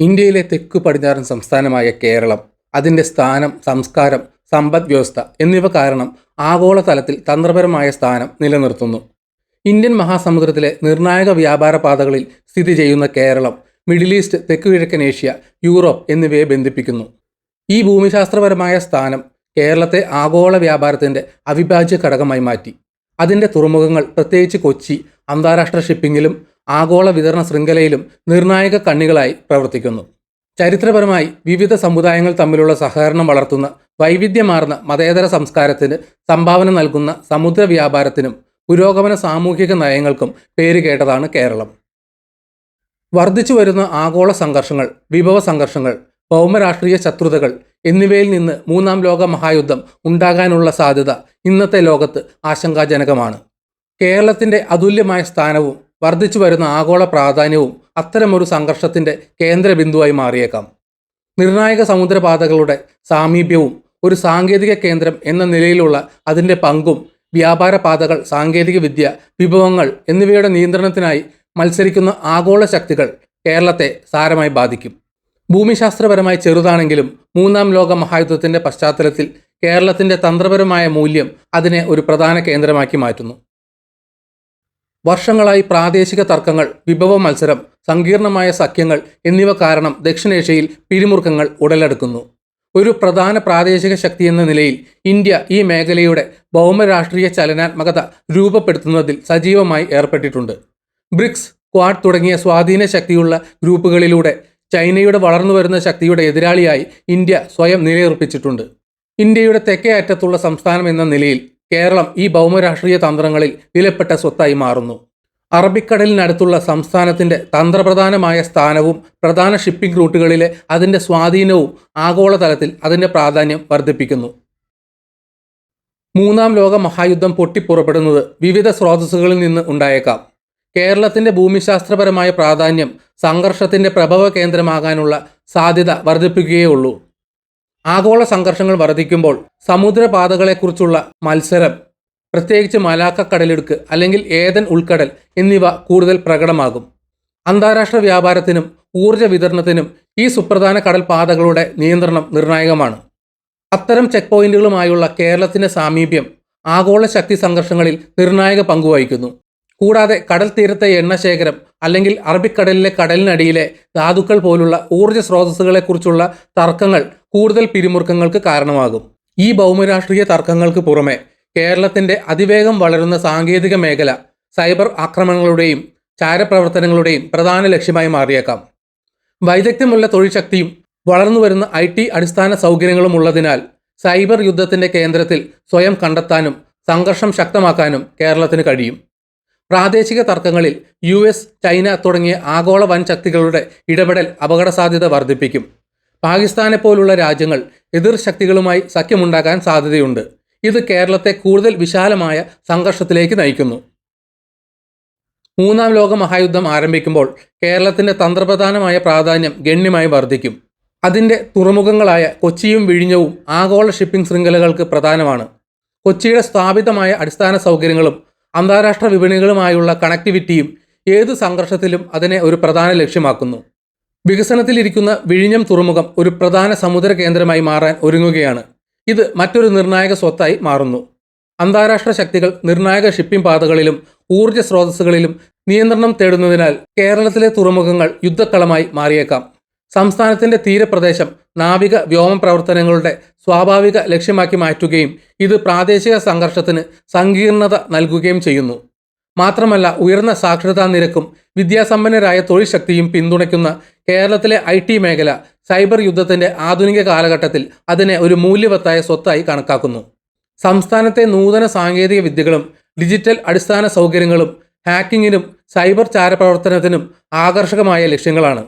ഇന്ത്യയിലെ തെക്കു പടിഞ്ഞാറൻ സംസ്ഥാനമായ കേരളം അതിൻ്റെ സ്ഥാനം, സംസ്കാരം, സമ്പദ് വ്യവസ്ഥ എന്നിവ കാരണം ആഗോളതലത്തിൽ തന്ത്രപരമായ സ്ഥാനം നിലനിർത്തുന്നു. ഇന്ത്യൻ മഹാസമുദ്രത്തിലെ നിർണായക വ്യാപാര പാതകളിൽ സ്ഥിതി ചെയ്യുന്ന കേരളം മിഡിൽ ഈസ്റ്റ്, തെക്കുകിഴക്കൻ ഏഷ്യ, യൂറോപ്പ് എന്നിവയെ ബന്ധിപ്പിക്കുന്നു. ഈ ഭൂമിശാസ്ത്രപരമായ സ്ഥാനം കേരളത്തെ ആഗോള വ്യാപാരത്തിൻ്റെ അവിഭാജ്യ ഘടകമായി മാറ്റി. അതിൻ്റെ തുറമുഖങ്ങൾ, പ്രത്യേകിച്ച് കൊച്ചി, അന്താരാഷ്ട്ര ഷിപ്പിങ്ങിലും ആഗോള വിതരണ ശൃംഖലയിലും നിർണായക കണ്ണികളായി പ്രവർത്തിക്കുന്നു. ചരിത്രപരമായി വിവിധ സമുദായങ്ങൾ തമ്മിലുള്ള സഹകരണം വളർത്തുന്ന, വൈവിധ്യമാർന്ന മതേതര സംസ്കാരത്തിന് സംഭാവന നൽകുന്ന സമുദ്ര വ്യാപാരത്തിനും പുരോഗമന സാമൂഹിക നയങ്ങൾക്കും പേരുകേട്ടതാണ് കേരളം. വർദ്ധിച്ചു വരുന്ന ആഗോള സംഘർഷങ്ങൾ, വിഭവ സംഘർഷങ്ങൾ, ഭൗമരാഷ്ട്രീയ ശത്രുതകൾ എന്നിവയിൽ നിന്ന് മൂന്നാം ലോക മഹായുദ്ധം ഉണ്ടാകാനുള്ള സാധ്യത ഇന്നത്തെ ലോകത്ത് ആശങ്കാജനകമാണ്. കേരളത്തിൻ്റെ അതുല്യമായ സ്ഥാനവും വർദ്ധിച്ചു വരുന്ന ആഗോള പ്രാധാന്യവും അത്തരമൊരു സംഘർഷത്തിൻ്റെ കേന്ദ്രബിന്ദുവായി മാറിയേക്കാം. നിർണായക സമുദ്രപാതകളുടെ സാമീപ്യവും ഒരു സാങ്കേതിക കേന്ദ്രം എന്ന നിലയിലുള്ള അതിൻ്റെ പങ്കും വ്യാപാര പാതകൾ, സാങ്കേതിക വിദ്യ, വിഭവങ്ങൾ എന്നിവയുടെ നിയന്ത്രണത്തിനായി മത്സരിക്കുന്ന ആഗോള ശക്തികൾ കേരളത്തെ സാരമായി ബാധിക്കും. ഭൂമിശാസ്ത്രപരമായി ചെറുതാണെങ്കിലും മൂന്നാം ലോക മഹായുദ്ധത്തിൻ്റെ പശ്ചാത്തലത്തിൽ കേരളത്തിൻ്റെ തന്ത്രപരമായ മൂല്യം അതിനെ ഒരു പ്രധാന കേന്ദ്രമാക്കി മാറ്റുന്നു. വർഷങ്ങളായി പ്രാദേശിക തർക്കങ്ങൾ, വിഭവ മത്സരം, സങ്കീർണമായ സഖ്യങ്ങൾ എന്നിവ കാരണം ദക്ഷിണേഷ്യയിൽ പിരിമുറുക്കങ്ങൾ ഉടലെടുക്കുന്നു. ഒരു പ്രധാന പ്രാദേശിക ശക്തി എന്ന നിലയിൽ ഇന്ത്യ ഈ മേഖലയുടെ ഭൗമരാഷ്ട്രീയ ചലനാത്മകത രൂപപ്പെടുത്തുന്നതിൽ സജീവമായി ഏർപ്പെട്ടിട്ടുണ്ട്. ബ്രിക്സ്, ക്വാഡ് തുടങ്ങിയ സ്വാധീന ശക്തിയുള്ള ഗ്രൂപ്പുകളിലൂടെ ചൈനയുടെ വളർന്നുവരുന്ന ശക്തിയുടെ എതിരാളിയായി ഇന്ത്യ സ്വയം നിലയുറപ്പിച്ചിട്ടുണ്ട്. ഇന്ത്യയുടെ തെക്കേ അറ്റത്തുള്ള സംസ്ഥാനം എന്ന നിലയിൽ കേരളം ഈ ഭൗമരാഷ്ട്രീയ തന്ത്രങ്ങളിൽ വിലപ്പെട്ട സ്വത്തായി മാറുന്നു. അറബിക്കടലിനടുത്തുള്ള സംസ്ഥാനത്തിൻ്റെ തന്ത്രപ്രധാനമായ സ്ഥാനവും പ്രധാന ഷിപ്പിംഗ് റൂട്ടുകളിലെ അതിൻ്റെ സ്വാധീനവും ആഗോളതലത്തിൽ അതിൻ്റെ പ്രാധാന്യം വർദ്ധിപ്പിക്കുന്നു. മൂന്നാം ലോക മഹായുദ്ധം പൊട്ടിപ്പുറപ്പെടുന്നത് വിവിധ സ്രോതസ്സുകളിൽ നിന്ന് ഉണ്ടായേക്കാം. കേരളത്തിൻ്റെ ഭൂമിശാസ്ത്രപരമായ പ്രാധാന്യം സംഘർഷത്തിൻ്റെ പ്രഭവ കേന്ദ്രമാകാനുള്ള സാധ്യത വർദ്ധിപ്പിക്കുകയേ ഉള്ളൂ. ആഗോള സംഘർഷങ്ങൾ വർദ്ധിക്കുമ്പോൾ സമുദ്രപാതകളെക്കുറിച്ചുള്ള മത്സരം, പ്രത്യേകിച്ച് മലാക്ക കടലിടുക്ക് അല്ലെങ്കിൽ ഏദൻ ഉൾക്കടൽ എന്നിവ കൂടുതൽ പ്രകടമാകും. അന്താരാഷ്ട്ര വ്യാപാരത്തിനും ഊർജ്ജ വിതരണത്തിനും ഈ സുപ്രധാന കടൽ പാതകളുടെ നിയന്ത്രണം നിർണായകമാണ്. അത്തരം ചെക്ക് പോയിന്റുകളുമായുള്ള കേരളത്തിൻ്റെ സാമീപ്യം ആഗോള ശക്തി സംഘർഷങ്ങളിൽ നിർണായക പങ്കുവഹിക്കുന്നു. കൂടാതെ കടൽ തീരത്തെ എണ്ണശേഖരം അല്ലെങ്കിൽ അറബിക്കടലിലെ കടലിനടിയിലെ ധാതുക്കൾ പോലുള്ള ഊർജ്ജ സ്രോതസ്സുകളെക്കുറിച്ചുള്ള തർക്കങ്ങൾ കൂടുതൽ പിരിമുറുക്കങ്ങൾക്ക് കാരണമാകും. ഈ ഭൗമരാഷ്ട്രീയ തർക്കങ്ങൾക്ക് പുറമെ കേരളത്തിൻ്റെ അതിവേഗം വളരുന്ന സാങ്കേതിക മേഖല സൈബർ ആക്രമണങ്ങളുടെയും ചാരപ്രവർത്തനങ്ങളുടെയും പ്രധാന ലക്ഷ്യമായി മാറിയേക്കാം. വൈദഗ്ധ്യമുള്ള തൊഴിൽ ശക്തിയും വളർന്നുവരുന്ന IT അടിസ്ഥാന സൗകര്യങ്ങളും ഉള്ളതിനാൽ സൈബർ യുദ്ധത്തിൻ്റെ കേന്ദ്രത്തിൽ സ്വയം കണ്ടെത്താനും സംഘർഷം ശക്തമാക്കാനും കേരളത്തിന് കഴിയും. പ്രാദേശിക തർക്കങ്ങളിൽ US, ചൈന തുടങ്ങിയ ആഗോള വൻ ശക്തികളുടെ ഇടപെടൽ അപകട സാധ്യത വർദ്ധിപ്പിക്കും. പാകിസ്ഥാനെപ്പോലുള്ള രാജ്യങ്ങൾ എതിർ ശക്തികളുമായി സഖ്യമുണ്ടാക്കാൻ സാധ്യതയുണ്ട്. ഇത് കേരളത്തെ കൂടുതൽ വിശാലമായ സംഘർഷത്തിലേക്ക് നയിക്കുന്നു. മൂന്നാം ലോക മഹായുദ്ധം ആരംഭിക്കുമ്പോൾ കേരളത്തിൻ്റെ തന്ത്രപ്രധാനമായ പ്രാധാന്യം ഗണ്യമായി വർദ്ധിക്കും. അതിൻ്റെ തുറമുഖങ്ങളായ കൊച്ചിയും വിഴിഞ്ഞവും ആഗോള ഷിപ്പിംഗ് ശൃംഖലകൾക്ക് പ്രധാനമാണ്. കൊച്ചിയുടെ സ്ഥാപിതമായ അടിസ്ഥാന സൗകര്യങ്ങളും അന്താരാഷ്ട്ര വിപണികളുമായുള്ള കണക്ടിവിറ്റിയും ഏത് സംഘർഷത്തിലും അതിനെ ഒരു പ്രധാന ലക്ഷ്യമാക്കുന്നു. വികസനത്തിലിരിക്കുന്ന വിഴിഞ്ഞം തുറമുഖം ഒരു പ്രധാന സമുദ്ര കേന്ദ്രമായി മാറാൻ ഒരുങ്ങുകയാണ്. ഇത് മറ്റൊരു നിർണായക സ്വത്തായി മാറുന്നു. അന്താരാഷ്ട്ര ശക്തികൾ നിർണായക ഷിപ്പിംഗ് പാതകളിലും ഊർജ്ജ സ്രോതസ്സുകളിലും നിയന്ത്രണം തേടുന്നതിനാൽ കേരളത്തിലെ തുറമുഖങ്ങൾ യുദ്ധക്കളമായി മാറിയേക്കാം. സംസ്ഥാനത്തിൻ്റെ തീരപ്രദേശം നാവിക വ്യോമ പ്രവർത്തനങ്ങളുടെ സ്വാഭാവിക ലക്ഷ്യമാക്കി മാറ്റുകയും ഇത് പ്രാദേശിക സംഘർഷത്തിന് സങ്കീർണത നൽകുകയും ചെയ്യുന്നു. മാത്രമല്ല, ഉയർന്ന സാക്ഷരതാ നിരക്കും വിദ്യാസമ്പന്നരായ തൊഴിൽ ശക്തിയും പിന്തുണയ്ക്കുന്ന കേരളത്തിലെ IT മേഖല സൈബർ യുദ്ധത്തിൻ്റെ ആധുനിക കാലഘട്ടത്തിൽ അതിനെ ഒരു മൂല്യവത്തായ സ്വത്തായി കണക്കാക്കുന്നു. സംസ്ഥാനത്തെ നൂതന സാങ്കേതിക വിദ്യകളും ഡിജിറ്റൽ അടിസ്ഥാന സൗകര്യങ്ങളും ഹാക്കിങ്ങിനും സൈബർ ചാരപ്രവർത്തനത്തിനും ആകർഷകമായ ലക്ഷ്യങ്ങളാണ്.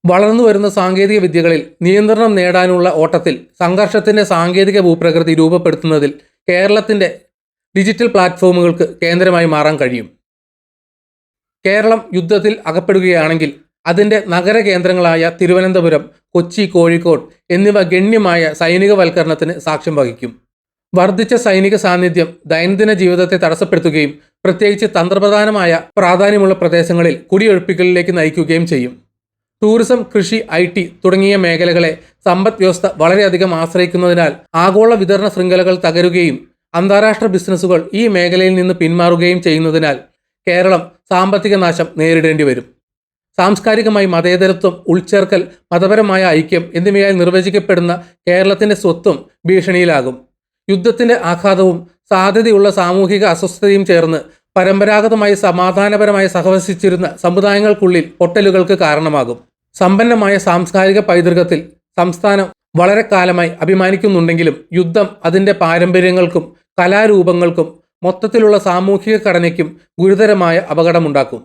വളർന്നു വരുന്ന സാങ്കേതിക വിദ്യകളിൽ നിയന്ത്രണം നേടാനുള്ള ഓട്ടത്തിൽ സംഘർഷത്തിൻ്റെ സാങ്കേതിക ഭൂപ്രകൃതി രൂപപ്പെടുത്തുന്നതിൽ കേരളത്തിൻ്റെ ഡിജിറ്റൽ പ്ലാറ്റ്ഫോമുകൾക്ക് കേന്ദ്രമായി മാറാൻ കഴിയും. കേരളം യുദ്ധത്തിൽ അകപ്പെടുകയാണെങ്കിൽ അതിൻ്റെ നഗര കേന്ദ്രങ്ങളായ തിരുവനന്തപുരം, കൊച്ചി, കോഴിക്കോട് എന്നിവ ഗണ്യമായ സൈനികവൽക്കരണത്തിന് സാക്ഷ്യം വഹിക്കും. വർദ്ധിച്ച സൈനിക സാന്നിധ്യം ദൈനംദിന ജീവിതത്തെ തടസ്സപ്പെടുത്തുകയും പ്രത്യേകിച്ച് തന്ത്രപ്രധാനമായ പ്രാധാന്യമുള്ള പ്രദേശങ്ങളിൽ കുടിയൊഴിപ്പിക്കലിലേക്ക് നയിക്കുകയും ചെയ്യും. ടൂറിസം, കൃഷി, IT തുടങ്ങിയ മേഖലകളെ സമ്പദ് വ്യവസ്ഥ വളരെയധികം ആശ്രയിക്കുന്നതിനാൽ ആഗോള വിതരണ ശൃംഖലകൾ തകരുകയും അന്താരാഷ്ട്ര ബിസിനസ്സുകൾ ഈ മേഖലയിൽ നിന്ന് പിന്മാറുകയും ചെയ്യുന്നതിനാൽ കേരളം സാമ്പത്തിക നാശം നേരിടേണ്ടി വരും. സാംസ്കാരികമായി മതേതരത്വം, ഉൾച്ചേർക്കൽ, മതപരമായ ഐക്യം എന്നിവയാൽ നിർവചിക്കപ്പെടുന്ന കേരളത്തിൻ്റെ സ്വത്വം ഭീഷണിയിലാകും. യുദ്ധത്തിൻ്റെ ആഘാതവും സാധ്യതയുള്ള സാമൂഹിക അസ്വസ്ഥതയും ചേർന്ന് പരമ്പരാഗതമായി സമാധാനപരമായി സഹവസിച്ചിരുന്ന സമുദായങ്ങൾക്കുള്ളിൽ പൊട്ടലുകൾക്ക് കാരണമാകും. സമ്പന്നമായ സാംസ്കാരിക പൈതൃകത്തിൽ സംസ്ഥാനം വളരെ കാലമായി അഭിമാനിക്കുന്നുണ്ടെങ്കിലും യുദ്ധം അതിൻ്റെ പാരമ്പര്യങ്ങൾക്കും കലാരൂപങ്ങൾക്കും മൊത്തത്തിലുള്ള സാമൂഹിക ഘടനയ്ക്കും ഗുരുതരമായ അപകടമുണ്ടാക്കും.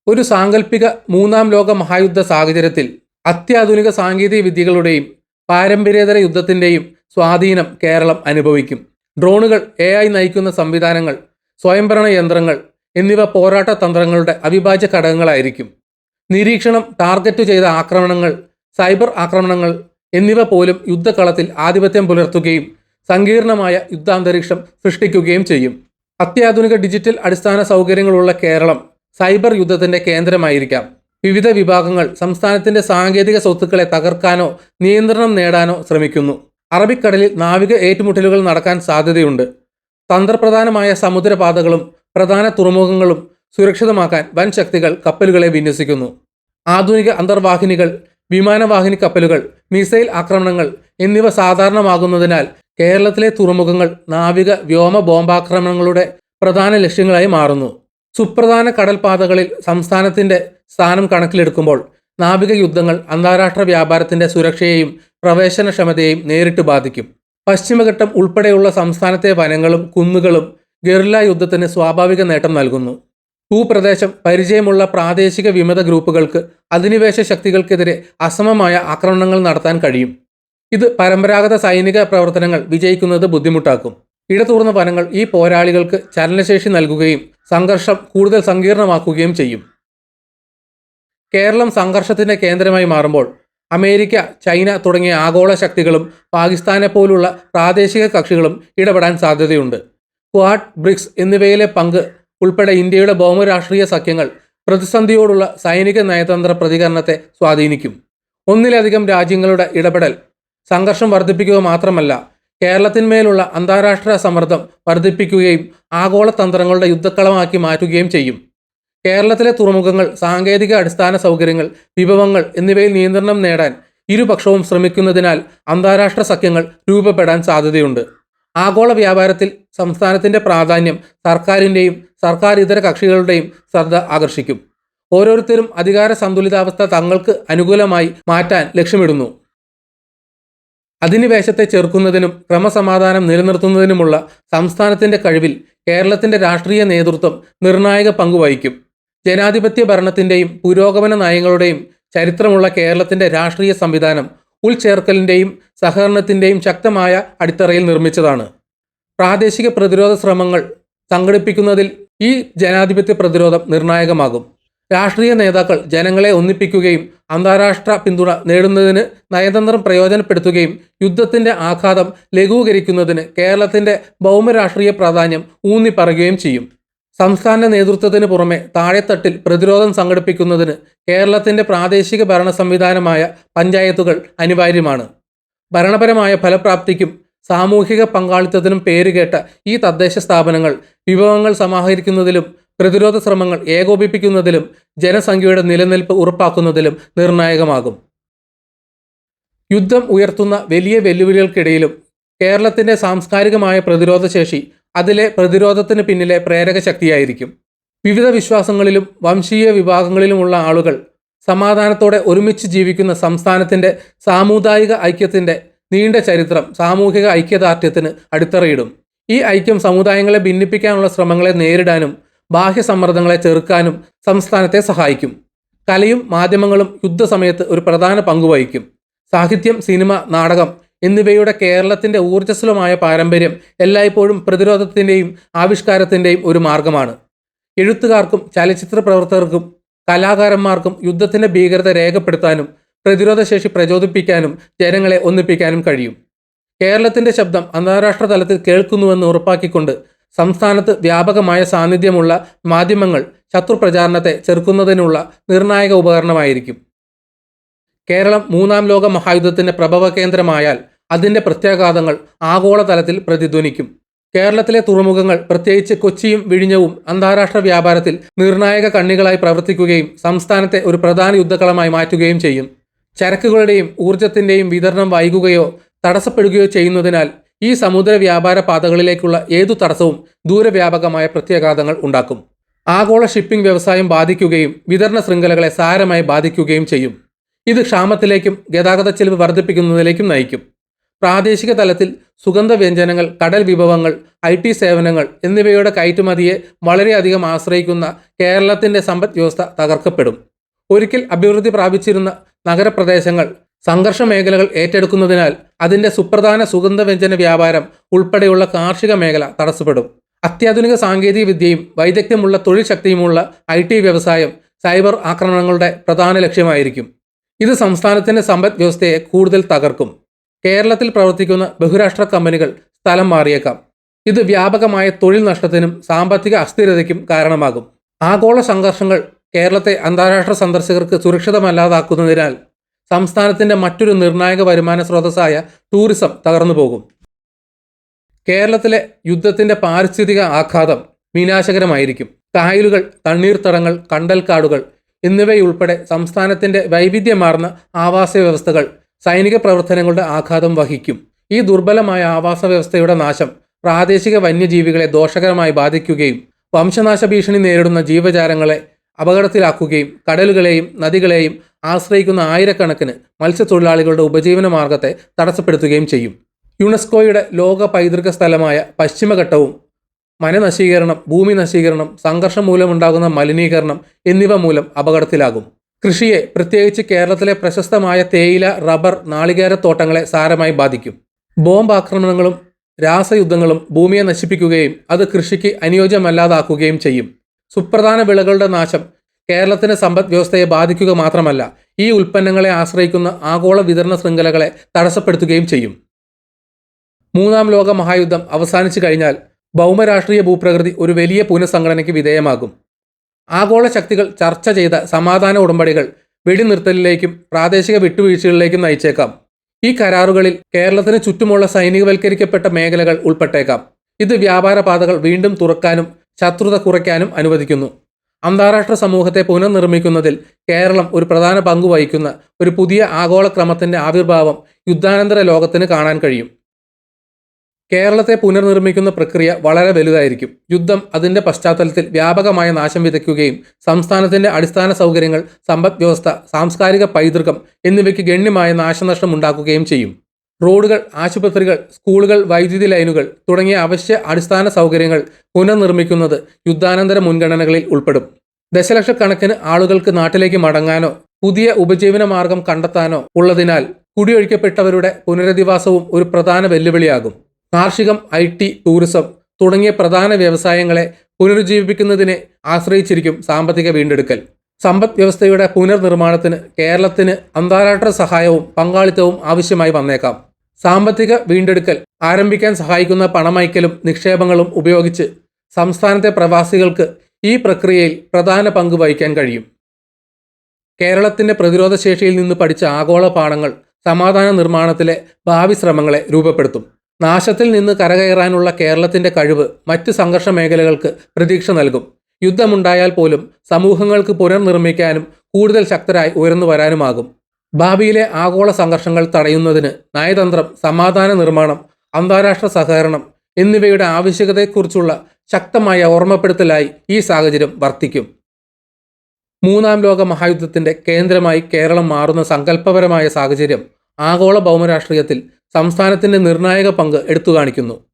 ഒരു സാങ്കല്പിക മൂന്നാം ലോക മഹായുദ്ധ സാഹചര്യത്തിൽ അത്യാധുനിക സാങ്കേതിക വിദ്യകളുടെയും പാരമ്പര്യേതര യുദ്ധത്തിൻ്റെയും സ്വാധീനം കേരളം അനുഭവിക്കും. ഡ്രോണുകൾ, AI നയിക്കുന്ന സംവിധാനങ്ങൾ, സ്വയംഭരണ യന്ത്രങ്ങൾ എന്നിവ പോരാട്ട തന്ത്രങ്ങളുടെ അവിഭാജ്യ ഘടകങ്ങളായിരിക്കും. നിരീക്ഷണം, ടാർഗറ്റ് ചെയ്ത ആക്രമണങ്ങൾ, സൈബർ ആക്രമണങ്ങൾ എന്നിവ പോലും യുദ്ധക്കളത്തിൽ ആധിപത്യം പുലർത്തുകയും സങ്കീർണമായ യുദ്ധാന്തരീക്ഷം സൃഷ്ടിക്കുകയും ചെയ്യും. അത്യാധുനിക ഡിജിറ്റൽ അടിസ്ഥാന സൗകര്യങ്ങളുള്ള കേരളം സൈബർ യുദ്ധത്തിൻ്റെ കേന്ദ്രമായിരിക്കാം. വിവിധ വിഭാഗങ്ങൾ സംസ്ഥാനത്തിൻ്റെ സാങ്കേതിക സ്വത്തുക്കളെ തകർക്കാനോ നിയന്ത്രണം നേടാനോ ശ്രമിക്കുന്നു. അറബിക്കടലിൽ നാവിക ഏറ്റുമുട്ടലുകൾ നടക്കാൻ സാധ്യതയുണ്ട്. തന്ത്രപ്രധാനമായ സമുദ്രപാതകളും പ്രധാന തുറമുഖങ്ങളും സുരക്ഷിതമാക്കാൻ വൻ ശക്തികൾ കപ്പലുകളെ വിന്യസിക്കുന്നു. ആധുനിക അന്തർവാഹിനികൾ, വിമാനവാഹിനി കപ്പലുകൾ, മിസൈൽ ആക്രമണങ്ങൾ എന്നിവ സാധാരണമാകുന്നതിനാൽ കേരളത്തിലെ തുറമുഖങ്ങൾ നാവിക വ്യോമ ബോംബാക്രമണങ്ങളുടെ പ്രധാന ലക്ഷ്യങ്ങളായി മാറുന്നു. സുപ്രധാന കടൽപാതകളിൽ സംസ്ഥാനത്തിൻ്റെ സ്ഥാനം കണക്കിലെടുക്കുമ്പോൾ നാവിക യുദ്ധങ്ങൾ അന്താരാഷ്ട്ര വ്യാപാരത്തിൻ്റെ സുരക്ഷയെയും പ്രവേശനക്ഷമതയെയും നേരിട്ട് ബാധിക്കും. പശ്ചിമഘട്ടം ഉൾപ്പെടെയുള്ള സംസ്ഥാനത്തെ വനങ്ങളും കുന്നുകളും ഗറില്ല യുദ്ധത്തിന് സ്വാഭാവിക നേട്ടം നൽകുന്നു. ഭൂപ്രദേശം പരിചയമുള്ള പ്രാദേശിക വിമത ഗ്രൂപ്പുകൾക്ക് അധിനിവേശ ശക്തികൾക്കെതിരെ അസമമായ ആക്രമണങ്ങൾ നടത്താൻ കഴിയും. ഇത് പരമ്പരാഗത സൈനിക പ്രവർത്തനങ്ങൾ വിജയിക്കുന്നത് ബുദ്ധിമുട്ടാക്കും. ഇടതൂർന്ന വനങ്ങൾ ഈ പോരാളികൾക്ക് ചലനശേഷി നൽകുകയും സംഘർഷം കൂടുതൽ സങ്കീർണമാക്കുകയും ചെയ്യും. കേരളം സംഘർഷത്തിൻ്റെ കേന്ദ്രമായി മാറുമ്പോൾ അമേരിക്ക, ചൈന തുടങ്ങിയ ആഗോള ശക്തികളും പാകിസ്ഥാനെ പോലുള്ള പ്രാദേശിക കക്ഷികളും ഇടപെടാൻ സാധ്യതയുണ്ട്. ക്വാഡ്, ബ്രിക്സ് എന്നിവയിലെ പങ്ക് ഉൾപ്പെടെ ഇന്ത്യയുടെ ഭൗമരാഷ്ട്രീയ സഖ്യങ്ങൾ പ്രതിസന്ധിയോടുള്ള സൈനിക നയതന്ത്ര പ്രതികരണത്തെ സ്വാധീനിക്കും. ഒന്നിലധികം രാജ്യങ്ങളുടെ ഇടപെടൽ സംഘർഷം വർദ്ധിപ്പിക്കുക മാത്രമല്ല, കേരളത്തിന്മേലുള്ള അന്താരാഷ്ട്ര സമ്മർദ്ദം വർദ്ധിപ്പിക്കുകയും ആഗോള തന്ത്രങ്ങളുടെ യുദ്ധക്കളമാക്കി മാറ്റുകയും ചെയ്യും. കേരളത്തിലെ തുറമുഖങ്ങൾ, സാങ്കേതിക അടിസ്ഥാന സൗകര്യങ്ങൾ, വിഭവങ്ങൾ എന്നിവയിൽ നിയന്ത്രണം നേടാൻ ഇരുപക്ഷവും ശ്രമിക്കുന്നതിനാൽ അന്താരാഷ്ട്ര സഖ്യങ്ങൾ രൂപപ്പെടാൻ സാധ്യതയുണ്ട്. ആഗോള വ്യാപാരത്തിൽ സംസ്ഥാനത്തിൻ്റെ പ്രാധാന്യം സർക്കാരിൻ്റെയും സർക്കാർ ഇതര കക്ഷികളുടെയും ശ്രദ്ധ ആകർഷിക്കും. ഓരോരുത്തരും അധികാര സന്തുലിതാവസ്ഥ തങ്ങൾക്ക് അനുകൂലമായി മാറ്റാൻ ലക്ഷ്യമിടുന്നു. അധിനിവേശത്തെ ചെറുക്കുന്നതിനും ക്രമസമാധാനം നിലനിർത്തുന്നതിനുമുള്ള സംസ്ഥാനത്തിൻ്റെ കഴിവിൽ കേരളത്തിൻ്റെ രാഷ്ട്രീയ നേതൃത്വം നിർണായക പങ്കുവഹിക്കും. ജനാധിപത്യ ഭരണത്തിൻ്റെയും പുരോഗമന നയങ്ങളുടെയും ചരിത്രമുള്ള കേരളത്തിൻ്റെ രാഷ്ട്രീയ സംവിധാനം ഉൾച്ചേർക്കലിൻ്റെയും സഹകരണത്തിൻ്റെയും ശക്തമായ അടിത്തറയിൽ നിർമ്മിച്ചതാണ്. പ്രാദേശിക പ്രതിരോധ ശ്രമങ്ങൾ സംഘടിപ്പിക്കുന്നതിൽ ഈ ജനാധിപത്യ പ്രതിരോധം നിർണായകമാകും. രാഷ്ട്രീയ നേതാക്കൾ ജനങ്ങളെ ഒന്നിപ്പിക്കുകയും അന്താരാഷ്ട്ര പിന്തുണ നേടുന്നതിന് നയതന്ത്രം പ്രയോജനപ്പെടുത്തുകയും യുദ്ധത്തിൻ്റെ ആഘാതം ലഘൂകരിക്കുന്നതിന് കേരളത്തിൻ്റെ ഭൗമരാഷ്ട്രീയ പ്രാധാന്യം ഊന്നിപ്പറയുകയും ചെയ്യും. സംസ്ഥാന നേതൃത്വത്തിന് പുറമെ താഴെത്തട്ടിൽ പ്രതിരോധം സംഘടിപ്പിക്കുന്നതിന് കേരളത്തിൻ്റെ പ്രാദേശിക ഭരണ സംവിധാനമായ പഞ്ചായത്തുകൾ അനിവാര്യമാണ്. ഭരണപരമായ ഫലപ്രാപ്തിക്കും സാമൂഹിക പങ്കാളിത്തത്തിനും പേരുകേട്ട ഈ തദ്ദേശ സ്ഥാപനങ്ങൾ വിഭവങ്ങൾ സമാഹരിക്കുന്നതിലും പ്രതിരോധ ശ്രമങ്ങൾ ഏകോപിപ്പിക്കുന്നതിലും ജനസംഖ്യയുടെ നിലനിൽപ്പ് ഉറപ്പാക്കുന്നതിലും നിർണായകമാകും. യുദ്ധം ഉയർത്തുന്ന വലിയ വെല്ലുവിളികൾക്കിടയിലും കേരളത്തിൻ്റെ സാംസ്കാരികമായ പ്രതിരോധശേഷി അതിലെ പ്രതിരോധത്തിന് പിന്നിലെ പ്രേരക ശക്തിയായിരിക്കും. വിവിധ വിശ്വാസങ്ങളിലും വംശീയ വിഭാഗങ്ങളിലുമുള്ള ആളുകൾ സമാധാനത്തോടെ ഒരുമിച്ച് ജീവിക്കുന്ന സംസ്ഥാനത്തിൻ്റെ സാമുദായിക ഐക്യത്തിൻ്റെ നീണ്ട ചരിത്രം സാമൂഹിക ഐക്യദാർഢ്യത്തിന് അടിത്തറയിടും. ഈ ഐക്യം സമുദായങ്ങളെ ഭിന്നിപ്പിക്കാനുള്ള ശ്രമങ്ങളെ നേരിടാനും ബാഹ്യ സമ്മർദ്ദങ്ങളെ ചെറുക്കാനും സംസ്ഥാനത്തെ സഹായിക്കും. കലയും മാധ്യമങ്ങളും യുദ്ധസമയത്ത് ഒരു പ്രധാന പങ്കുവഹിക്കും. സാഹിത്യം, സിനിമ, നാടകം എന്നിവയുടെ കേരളത്തിൻ്റെ ഊർജ്ജസ്വലമായ പാരമ്പര്യം എല്ലായ്പ്പോഴും പ്രതിരോധത്തിൻ്റെയും ആവിഷ്കാരത്തിൻ്റെയും ഒരു മാർഗമാണ്. എഴുത്തുകാർക്കും ചലച്ചിത്ര പ്രവർത്തകർക്കും കലാകാരന്മാർക്കും യുദ്ധത്തിൻ്റെ ഭീകരത രേഖപ്പെടുത്താനും പ്രതിരോധശേഷി പ്രചോദിപ്പിക്കാനും ജനങ്ങളെ ഒന്നിപ്പിക്കാനും കഴിയും. കേരളത്തിൻ്റെ ശബ്ദം അന്താരാഷ്ട്ര തലത്തിൽ കേൾക്കുന്നുവെന്ന് ഉറപ്പാക്കിക്കൊണ്ട് സംസ്ഥാനത്ത് വ്യാപകമായ സാന്നിധ്യമുള്ള മാധ്യമങ്ങൾ ശത്രുപ്രചാരണത്തെ ചെറുക്കുന്നതിനുള്ള നിർണായക ഉപകരണമായിരിക്കും. കേരളം മൂന്നാം ലോക മഹായുദ്ധത്തിന്റെ പ്രഭവ കേന്ദ്രമായാൽ അതിന്റെ പ്രത്യാഘാതങ്ങൾ ആഗോളതലത്തിൽ പ്രതിധ്വനിക്കും. കേരളത്തിലെ തുറമുഖങ്ങൾ, പ്രത്യേകിച്ച് കൊച്ചിയും വിഴിഞ്ഞവും, അന്താരാഷ്ട്ര വ്യാപാരത്തിൽ നിർണായക കണ്ണികളായി പ്രവർത്തിക്കുകയും സംസ്ഥാനത്തെ ഒരു പ്രധാന യുദ്ധക്കളമായി മാറ്റുകയും ചെയ്യും. ചരക്കുകളുടെയും ഊർജത്തിന്റെയും വിതരണം വൈകുകയോ തടസ്സപ്പെടുകയോ ചെയ്യുന്നതിനാൽ ഈ സമുദ്ര വ്യാപാര പാതകളിലേക്കുള്ള ഏതു തടസ്സവും ദൂരവ്യാപകമായ പ്രത്യാഘാതങ്ങൾ ഉണ്ടാക്കും. ആഗോള ഷിപ്പിംഗ് വ്യവസായം ബാധിക്കുകയും വിതരണ ശൃംഖലകളെ സാരമായി ബാധിക്കുകയും ചെയ്യും. ഇത് ക്ഷാമത്തിലേക്കും ഗതാഗത ചെലവ് വർദ്ധിപ്പിക്കുന്നതിലേക്കും നയിക്കും. പ്രാദേശിക തലത്തിൽ സുഗന്ധവ്യഞ്ജനങ്ങൾ, കടൽ വിഭവങ്ങൾ, IT സേവനങ്ങൾ എന്നിവയുടെ കയറ്റുമതിയെ വളരെയധികം ആശ്രയിക്കുന്ന കേരളത്തിന്റെ സമ്പദ് വ്യവസ്ഥ തകർക്കപ്പെടും. ഒരിക്കൽ അഭിവൃദ്ധി പ്രാപിച്ചിരുന്ന നഗരപ്രദേശങ്ങൾ സംഘർഷ മേഖലകൾ ഏറ്റെടുക്കുന്നതിനാൽ അതിന്റെ സുപ്രധാന സുഗന്ധവ്യഞ്ജന വ്യാപാരം ഉൾപ്പെടെയുള്ള കാർഷിക മേഖല തടസ്സപ്പെടും. അത്യാധുനിക സാങ്കേതിക വിദ്യയും വൈദഗ്ധ്യമുള്ള തൊഴിൽ ശക്തിയുമുള്ള IT വ്യവസായം സൈബർ ആക്രമണങ്ങളുടെ പ്രധാന ലക്ഷ്യമായിരിക്കും. ഇത് സംസ്ഥാനത്തിന്റെ സമ്പദ് വ്യവസ്ഥയെ കൂടുതൽ തകർക്കും. കേരളത്തിൽ പ്രവർത്തിക്കുന്ന ബഹുരാഷ്ട്ര കമ്പനികൾ സ്ഥലം മാറിയേക്കാം. ഇത് വ്യാപകമായ തൊഴിൽ നഷ്ടത്തിനും സാമ്പത്തിക അസ്ഥിരതയ്ക്കും കാരണമാകും. ആഗോള സംഘർഷങ്ങൾ കേരളത്തെ അന്താരാഷ്ട്ര സന്ദർശകർക്ക് സുരക്ഷിതമല്ലാതാക്കുന്നതിനാൽ സംസ്ഥാനത്തിന്റെ മറ്റൊരു നിർണായക വരുമാന സ്രോതസ്സായ ടൂറിസം തകർന്നുപോകും. കേരളത്തിലെ യുദ്ധത്തിന്റെ പാരിസ്ഥിതിക ആഘാതം വിനാശകരമായിരിക്കും. കായലുകൾ, തണ്ണീർത്തടങ്ങൾ, കണ്ടൽക്കാടുകൾ എന്നിവയുൾപ്പെടെ സംസ്ഥാനത്തിന്റെ വൈവിധ്യമാർന്ന ആവാസ വ്യവസ്ഥകൾ സൈനിക പ്രവർത്തനങ്ങളുടെ ആഘാതം വഹിക്കും. ഈ ദുർബലമായ ആവാസ വ്യവസ്ഥയുടെ നാശം പ്രാദേശിക വന്യജീവികളെ ദോഷകരമായി ബാധിക്കുകയും വംശനാശ ഭീഷണി നേരിടുന്ന ജീവജാലങ്ങളെ അപകടത്തിലാക്കുകയും കടലുകളെയും നദികളെയും ആശ്രയിക്കുന്ന ആയിരക്കണക്കിന് മത്സ്യത്തൊഴിലാളികളുടെ ഉപജീവന മാർഗത്തെ തടസ്സപ്പെടുത്തുകയും ചെയ്യും. യുനെസ്കോയുടെ ലോക പൈതൃക സ്ഥലമായ പശ്ചിമഘട്ടവും വനനശീകരണം, ഭൂമി നശീകരണം, സംഘർഷം മൂലമുണ്ടാകുന്ന മലിനീകരണം എന്നിവ മൂലം അപകടത്തിലാകും. കൃഷിയെ, പ്രത്യേകിച്ച് കേരളത്തിലെ പ്രശസ്തമായ തേയില, റബ്ബർ, നാളികേരത്തോട്ടങ്ങളെ സാരമായി ബാധിക്കും. ബോംബ് ആക്രമണങ്ങളും രാസയുദ്ധങ്ങളും ഭൂമിയെ നശിപ്പിക്കുകയും അത് കൃഷിക്ക് അനുയോജ്യമല്ലാതാക്കുകയും ചെയ്യും. സുപ്രധാന വിളകളുടെ നാശം കേരളത്തിന്റെ സമ്പദ് വ്യവസ്ഥയെ ബാധിക്കുക മാത്രമല്ല, ഈ ഉൽപ്പന്നങ്ങളെ ആശ്രയിക്കുന്ന ആഗോള വിതരണ ശൃംഖലകളെ തടസ്സപ്പെടുത്തുകയും ചെയ്യും. മൂന്നാം ലോക മഹായുദ്ധം അവസാനിച്ചു കഴിഞ്ഞാൽ ഭൗമരാഷ്ട്രീയ ഭൂപ്രകൃതി ഒരു വലിയ പുനഃസംഘടനയ്ക്ക് വിധേയമാകും. ആഗോള ശക്തികൾ ചർച്ച ചെയ്ത സമാധാന ഉടമ്പടികൾ വെടിനിർത്തലിലേക്കും പ്രാദേശിക വിട്ടുവീഴ്ചകളിലേക്കും നയിച്ചേക്കാം. ഈ കരാറുകളിൽ കേരളത്തിന് ചുറ്റുമുള്ള സൈനികവൽക്കരിക്കപ്പെട്ട മേഖലകൾ ഉൾപ്പെട്ടേക്കാം. ഇത് വ്യാപാര പാതകൾ വീണ്ടും തുറക്കാനും ശത്രുത കുറയ്ക്കാനും അനുവദിക്കുന്നു. അന്താരാഷ്ട്ര സമൂഹത്തെ പുനർനിർമ്മിക്കുന്നതിൽ കേരളം ഒരു പ്രധാന പങ്ക് വഹിക്കുന്ന ഒരു പുതിയ ആഗോള ക്രമത്തിന്റെ ആവിർഭാവം യുദ്ധാനന്തര ലോകത്തിന് കാണാൻ കഴിയും. കേരളത്തെ പുനർനിർമ്മിക്കുന്ന പ്രക്രിയ വളരെ വലുതായിരിക്കും. യുദ്ധം അതിന്റെ പശ്ചാത്തലത്തിൽ വ്യാപകമായ നാശം വിതയ്ക്കുകയും സംസ്ഥാനത്തിന്റെ അടിസ്ഥാന സൗകര്യങ്ങൾ, സമ്പദ് വ്യവസ്ഥ, സാംസ്കാരിക പൈതൃകം എന്നിവയ്ക്ക് ഗണ്യമായ നാശനഷ്ടം ഉണ്ടാക്കുകയും ചെയ്യും. റോഡുകൾ, ആശുപത്രികൾ, സ്കൂളുകൾ, വൈദ്യുതി ലൈനുകൾ തുടങ്ങിയ അവശ്യ അടിസ്ഥാന സൗകര്യങ്ങൾ പുനർനിർമ്മിക്കുന്നത് യുദ്ധാനന്തര മുൻഗണനകളിൽ ഉൾപ്പെടും. ദശലക്ഷക്കണക്കിന് ആളുകൾക്ക് നാട്ടിലേക്ക് മടങ്ങാനോ പുതിയ ഉപജീവന മാർഗം കണ്ടെത്താനോ ഉള്ളതിനാൽ കുടിയൊഴിക്കപ്പെട്ടവരുടെ പുനരധിവാസവും ഒരു പ്രധാന വെല്ലുവിളിയാകും. കാർഷികം, IT, ടൂറിസം തുടങ്ങിയ പ്രധാന വ്യവസായങ്ങളെ പുനരുജ്ജീവിപ്പിക്കുന്നതിനെ ആശ്രയിച്ചിരിക്കും സാമ്പത്തിക വീണ്ടെടുക്കൽ. സമ്പദ് വ്യവസ്ഥയുടെ പുനർനിർമ്മാണത്തിന് കേരളത്തിന് അന്താരാഷ്ട്ര സഹായവും പങ്കാളിത്തവും ആവശ്യമായി വന്നേക്കാം. സാമ്പത്തിക വീണ്ടെടുക്കൽ ആരംഭിക്കാൻ സഹായിക്കുന്ന പണമയക്കലും നിക്ഷേപങ്ങളും ഉപയോഗിച്ച് സംസ്ഥാനത്തെ പ്രവാസികൾക്ക് ഈ പ്രക്രിയയിൽ പ്രധാന പങ്ക് വഹിക്കാൻ കഴിയും. കേരളത്തിന്റെ പ്രതിരോധ ശേഷിയിൽ നിന്ന് പഠിച്ച ആഗോള പാഠങ്ങൾ സമാധാന നിർമ്മാണത്തിലെ ഭാവി ശ്രമങ്ങളെ രൂപപ്പെടുത്തും. നാശത്തിൽ നിന്ന് കരകയറാനുള്ള കേരളത്തിന്റെ കഴിവ് മറ്റ് സംഘർഷ മേഖലകൾക്ക് പ്രതീക്ഷ നൽകും. യുദ്ധമുണ്ടായാൽ പോലും സമൂഹങ്ങൾക്ക് പുനർനിർമ്മിക്കാനും കൂടുതൽ ശക്തരായി ഉയർന്നു വരാനുമാകും. ഭാവിയിലെ ആഗോള സംഘർഷങ്ങൾ തടയുന്നതിന് നയതന്ത്രം, സമാധാന നിർമ്മാണം, അന്താരാഷ്ട്ര സഹകരണം എന്നിവയുടെ ആവശ്യകതയെക്കുറിച്ചുള്ള ശക്തമായ ഓർമ്മപ്പെടുത്തലായി ഈ സാഹചര്യം വർത്തിക്കും. മൂന്നാം ലോക മഹായുദ്ധത്തിന്റെ കേന്ദ്രമായി കേരളം മാറുന്ന സങ്കല്പപരമായ സാഹചര്യം ആഗോള ഭൗമരാഷ്ട്രീയത്തിൽ സംസ്ഥാനത്തിന്റെ നിർണായക പങ്ക് എടുത്തുകാണിക്കുന്നു.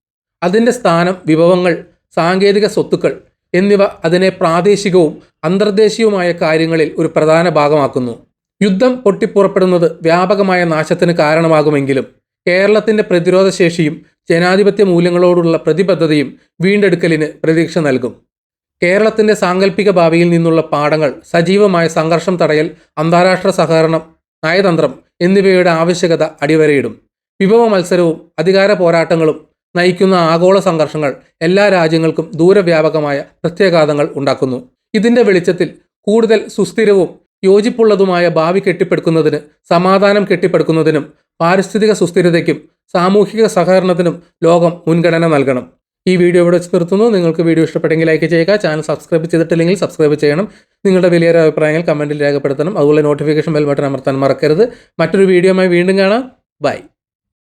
അതിൻ്റെ സ്ഥാനം, വിഭവങ്ങൾ, സാങ്കേതിക സ്വത്തുക്കൾ എന്നിവ അതിനെ പ്രാദേശികവും അന്തർദേശീയവുമായ കാര്യങ്ങളിൽ ഒരു പ്രധാന ഭാഗമാക്കുന്നു. യുദ്ധം പൊട്ടിപ്പുറപ്പെടുന്നത് വ്യാപകമായ നാശത്തിന് കാരണമാകുമെങ്കിലും കേരളത്തിന്റെ പ്രതിരോധശേഷിയും ജനാധിപത്യ മൂല്യങ്ങളോടുള്ള പ്രതിബദ്ധതയും വീണ്ടെടുക്കലിന് പ്രതീക്ഷ നൽകും. കേരളത്തിന്റെ സാങ്കല്പിക ഭാവിയിൽ നിന്നുള്ള പാഠങ്ങൾ സജീവമായ സംഘർഷം തടയൽ, അന്താരാഷ്ട്ര സഹകരണം, നയതന്ത്രം എന്നിവയുടെ ആവശ്യകത അടിവരയിടും. വിഭവ മത്സരവും അധികാര പോരാട്ടങ്ങളും നയിക്കുന്ന ആഗോള സംഘർഷങ്ങൾ എല്ലാ രാജ്യങ്ങൾക്കും ദൂരവ്യാപകമായ പ്രത്യാഘാതങ്ങൾ ഉണ്ടാക്കുന്നു. ഇതിൻ്റെ വെളിച്ചത്തിൽ കൂടുതൽ സുസ്ഥിരവും യോജിപ്പുള്ളതുമായ ഭാവി കെട്ടിപ്പടുക്കുന്നതിന്, സമാധാനം കെട്ടിപ്പടുക്കുന്നതിനും പാരിസ്ഥിതിക സുസ്ഥിരതയ്ക്കും സാമൂഹിക സഹകരണത്തിനും ലോകം മുൻഗണന നൽകണം. ഈ വീഡിയോ ഇവിടെ വെച്ച് നിർത്തുന്നു. നിങ്ങൾക്ക് വീഡിയോ ഇഷ്ടപ്പെട്ടെങ്കിൽ ലൈക്ക് ചെയ്യുക. ചാനൽ സബ്സ്ക്രൈബ് ചെയ്തിട്ടില്ലെങ്കിൽ സബ്സ്ക്രൈബ് ചെയ്യണം. നിങ്ങളുടെ വലിയൊരു അഭിപ്രായങ്ങൾ കമൻറ്റിൽ രേഖപ്പെടുത്തണം. അതുപോലെ നോട്ടിഫിക്കേഷൻ ബെൽ ബട്ടൺ അമർത്താൻ മറക്കരുത്. മറ്റൊരു വീഡിയോയുമായി വീണ്ടും കാണാം. ബൈ.